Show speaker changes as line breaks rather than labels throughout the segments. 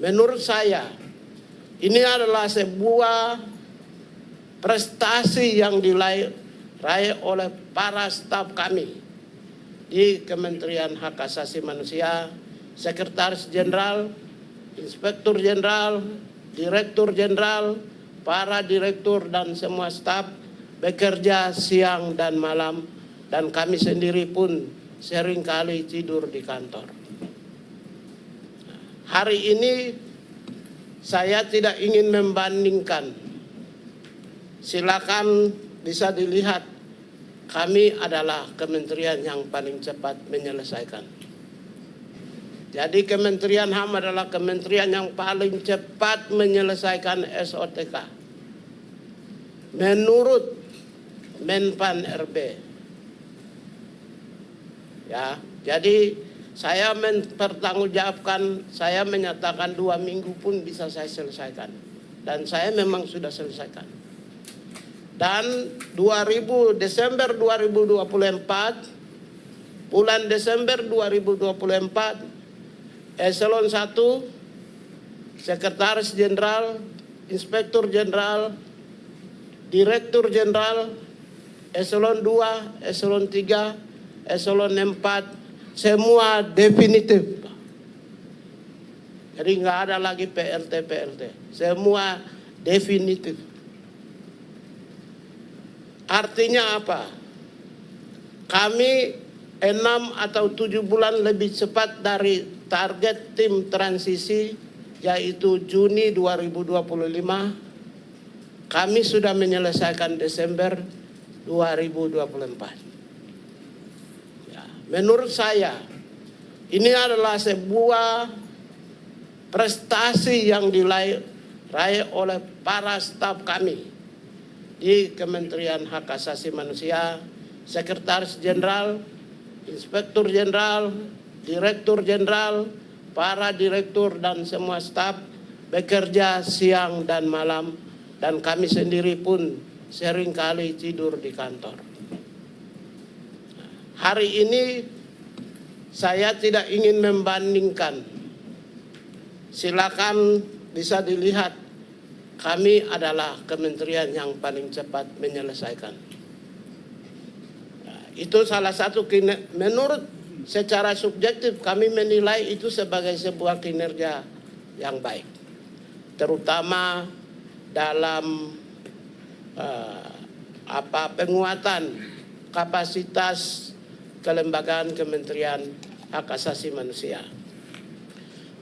menurut saya ini adalah sebuah prestasi yang diraih oleh para staf kami di Kementerian Hak Asasi Manusia, Sekretaris Jenderal, Inspektur Jenderal, Direktur Jenderal, para direktur dan semua staf bekerja siang dan malam, dan kami sendiri pun seringkali tidur di kantor. Hari ini saya tidak ingin membandingkan. Silakan bisa dilihat, kami adalah kementerian yang paling cepat menyelesaikan. Jadi Kementerian HAM adalah kementerian yang paling cepat menyelesaikan SOTK. Menurut Menpan RB. Ya, jadi saya mempertanggungjawabkan, saya menyatakan 2 minggu pun bisa saya selesaikan. Dan saya memang sudah selesaikan. Dan Desember 2024, bulan Desember 2024, Eselon 1, Sekretaris Jenderal, Inspektur Jenderal, Direktur Jenderal, Eselon 2, Eselon 3, Eselon 4, semua definitif. Jadi nggak ada lagi PLT, semua definitif. Artinya apa? Kami 6 atau 7 bulan lebih cepat dari target tim transisi, yaitu Juni 2025. Kami sudah menyelesaikan Desember 2024. Ya, menurut saya ini adalah sebuah prestasi yang diraih oleh para staf kami di Kementerian Hak Asasi Manusia, Sekretaris Jenderal, Inspektur Jenderal, Direktur Jenderal, para direktur dan semua staf bekerja siang dan malam, dan kami sendiri pun seringkali tidur di kantor. Hari ini saya tidak ingin membandingkan. Silakan bisa dilihat, kami adalah kementerian yang paling cepat menyelesaikan. Nah, itu salah satu menurut secara subjektif kami menilai itu sebagai sebuah kinerja yang baik, terutama dalam penguatan kapasitas kelembagaan Kementerian Hak Asasi Manusia.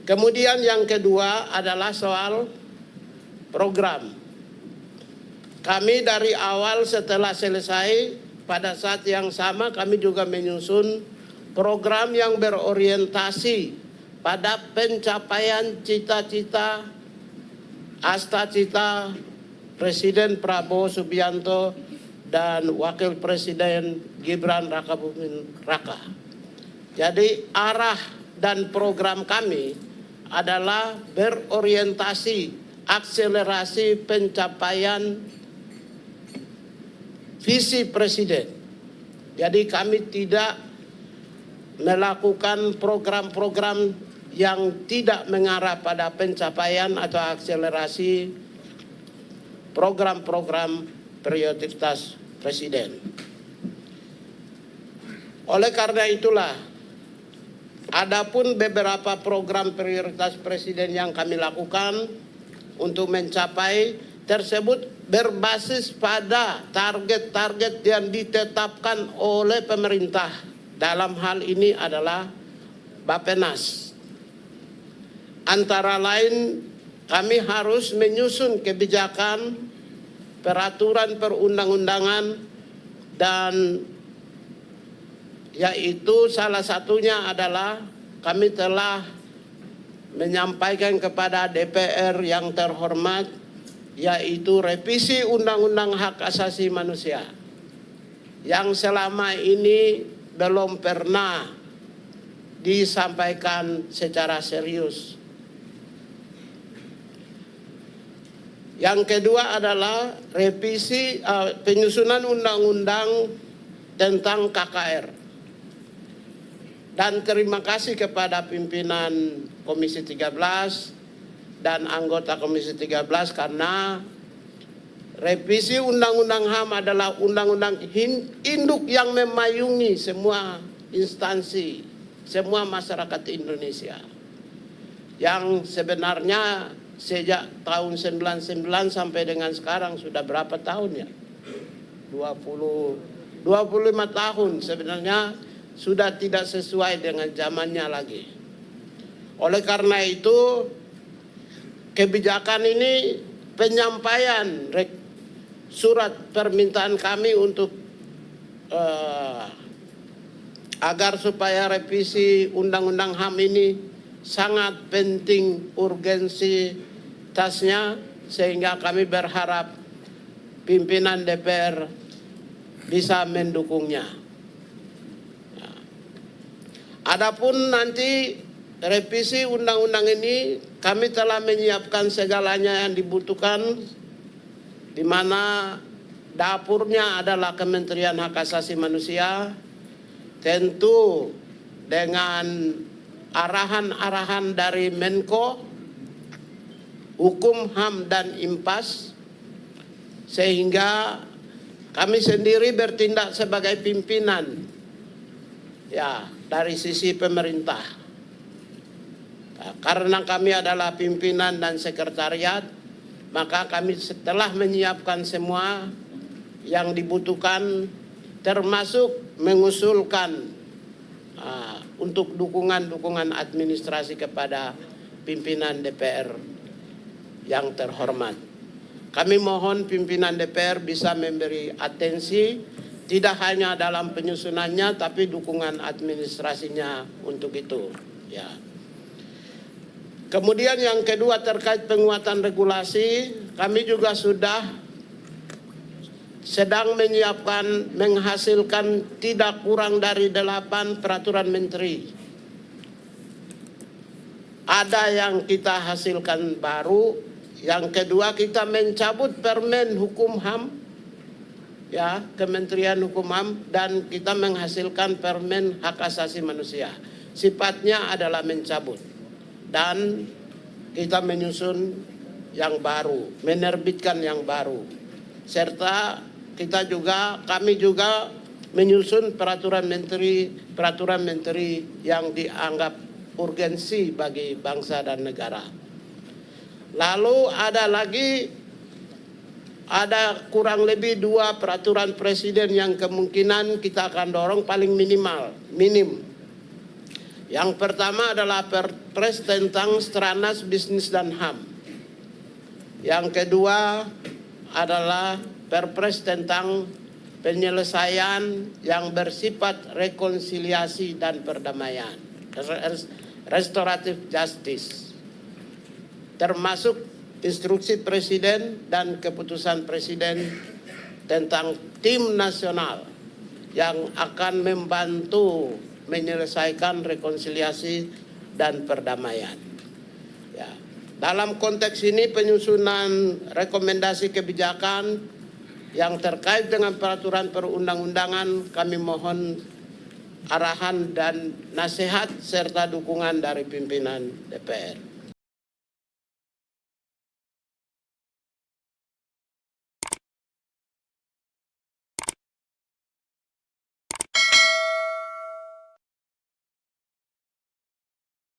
Kemudian yang kedua adalah soal program. Kami dari awal setelah selesai, pada saat yang sama kami juga menyusun program yang berorientasi pada pencapaian cita-cita, asta-cita Presiden Prabowo Subianto dan Wakil Presiden Gibran Rakabuming Raka. Jadi arah dan program kami adalah berorientasi akselerasi pencapaian visi Presiden. Jadi kami tidak melakukan program-program yang tidak mengarah pada pencapaian atau akselerasi program-program prioritas Presiden. Oleh karena itulah, adapun beberapa program prioritas Presiden yang kami lakukan untuk mencapai tersebut berbasis pada target-target yang ditetapkan oleh pemerintah. Dalam hal ini adalah Bappenas. Antara lain, kami harus menyusun kebijakan, peraturan perundang-undangan, dan yaitu salah satunya adalah kami telah menyampaikan kepada DPR yang terhormat, yaitu revisi Undang-Undang Hak Asasi Manusia yang selama ini belum pernah disampaikan secara serius. Yang kedua adalah revisi penyusunan undang-undang tentang KKR. Dan terima kasih kepada pimpinan Komisi 13 dan anggota Komisi 13 karena revisi Undang-Undang HAM adalah undang-undang induk yang memayungi semua instansi, semua masyarakat Indonesia. Yang sebenarnya sejak tahun 99 sampai dengan sekarang sudah berapa tahun ya? 25 tahun sebenarnya sudah tidak sesuai dengan zamannya lagi. Oleh karena itu kebijakan ini penyampaian surat permintaan kami untuk agar supaya revisi Undang-Undang HAM ini sangat penting urgensitasnya, sehingga kami berharap pimpinan DPR bisa mendukungnya. Adapun nanti revisi undang-undang ini kami telah menyiapkan segalanya yang dibutuhkan, di mana dapurnya adalah Kementerian Hak Asasi Manusia, tentu dengan arahan-arahan dari Menko, Hukum, HAM, dan IMPAS, sehingga kami sendiri bertindak sebagai pimpinan ya dari sisi pemerintah. Karena kami adalah pimpinan dan sekretariat, maka kami setelah menyiapkan semua yang dibutuhkan, termasuk mengusulkan untuk dukungan administrasi kepada pimpinan DPR yang terhormat. Kami mohon pimpinan DPR bisa memberi atensi tidak hanya dalam penyusunannya, tapi dukungan administrasinya untuk itu. Ya. Kemudian yang kedua terkait penguatan regulasi, kami juga sudah sedang menyiapkan, menghasilkan tidak kurang dari 8 peraturan menteri. Ada yang kita hasilkan baru. Yang kedua, kita mencabut Permen Hukum HAM, ya, Kementerian Hukum HAM, dan kita menghasilkan Permen Hak Asasi Manusia. Sifatnya adalah mencabut, dan kita menyusun yang baru, menerbitkan yang baru, serta kami juga menyusun peraturan menteri yang dianggap urgensi bagi bangsa dan negara. Lalu ada kurang lebih 2 peraturan presiden yang kemungkinan kita akan dorong paling minim. Yang pertama adalah Perpres tentang Stranas Bisnis dan HAM. Yang kedua adalah Perpres tentang penyelesaian yang bersifat rekonsiliasi dan perdamaian, restoratif justice, termasuk instruksi Presiden dan keputusan Presiden tentang tim nasional yang akan membantu menyelesaikan rekonsiliasi dan perdamaian. Ya. Dalam konteks ini penyusunan rekomendasi kebijakan yang terkait dengan peraturan perundang-undangan, kami mohon arahan dan nasihat serta dukungan dari pimpinan DPR.